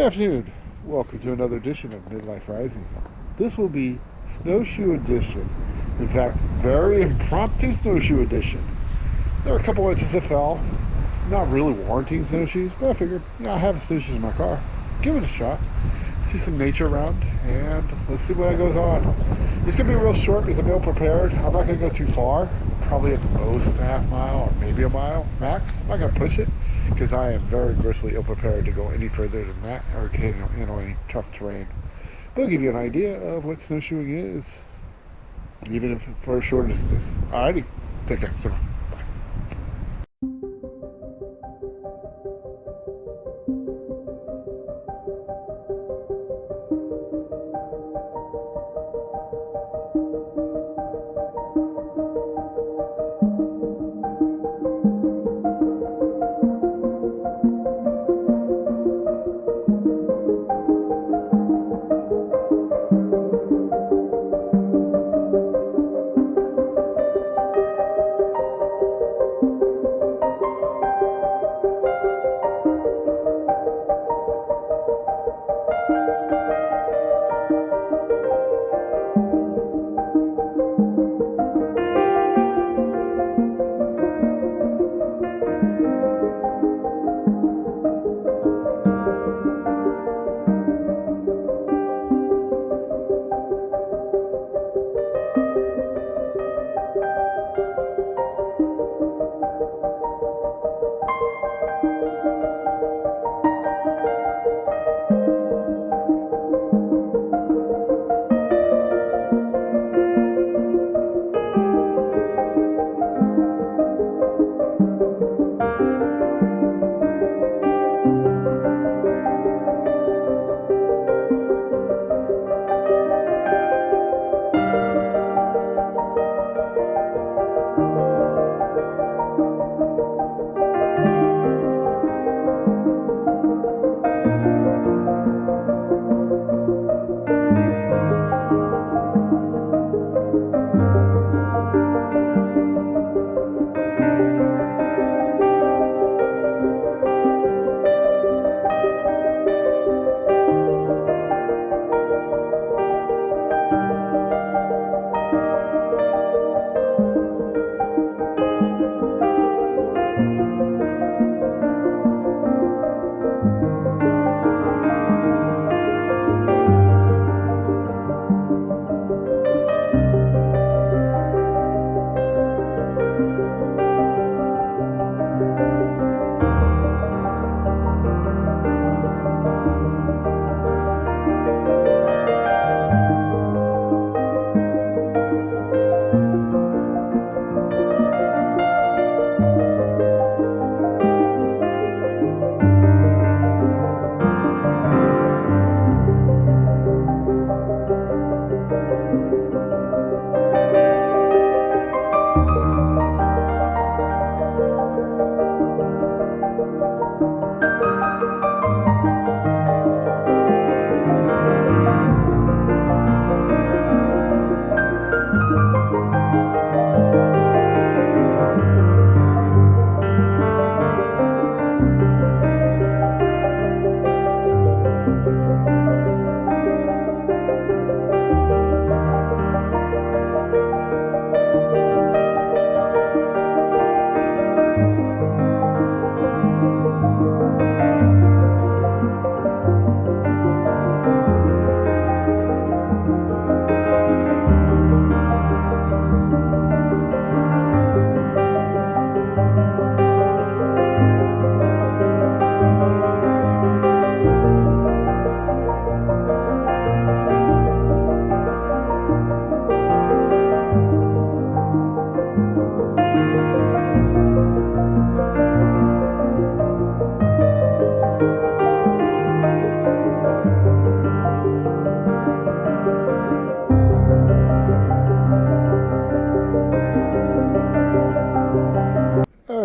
afternoon. Welcome to another edition of Midlife Rising. This will be Snowshoe Edition. In fact, very impromptu Snowshoe Edition. There are a couple inches that fell. Not really warranting snowshoes, but I figured, I have snowshoes in my car. Give it a shot. See some nature around, and let's see what goes on. It's going to be real short because I'm ill prepared. I'm not going to go too far. Probably at the most a half mile or maybe a mile max. I'm not going to push it because I am very grossly ill prepared to go any further than that or handle any tough terrain. But I'll give you an idea of what snowshoeing is, even if for a short distance. Alrighty, take care. So, bye.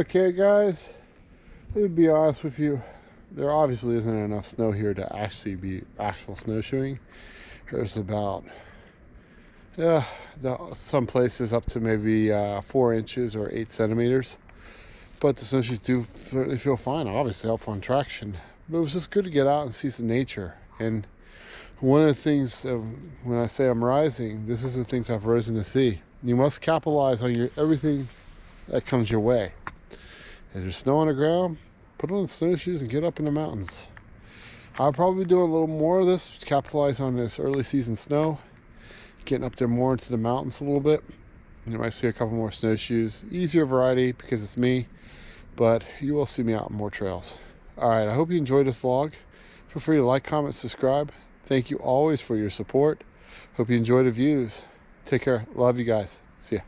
Okay, guys, let me be honest with you. There obviously isn't enough snow here to actually be actual snowshoeing. There's about some places up to maybe 4 inches or 8 centimeters. But the snowshoes do feel fine, obviously, help on traction. But it was just good to get out and see some nature. And one of the things, when I say I'm rising, this is the things I've risen to see. You must capitalize on everything that comes your way. If there's snow on the ground, put on the snowshoes and get up in the mountains. I'll probably be doing a little more of this to capitalize on this early season snow. Getting up there more into the mountains a little bit. You might see a couple more snowshoes. Easier variety because it's me, but you will see me out on more trails. Alright, I hope you enjoyed this vlog. Feel free to like, comment, subscribe. Thank you always for your support. Hope you enjoy the views. Take care. Love you guys. See ya.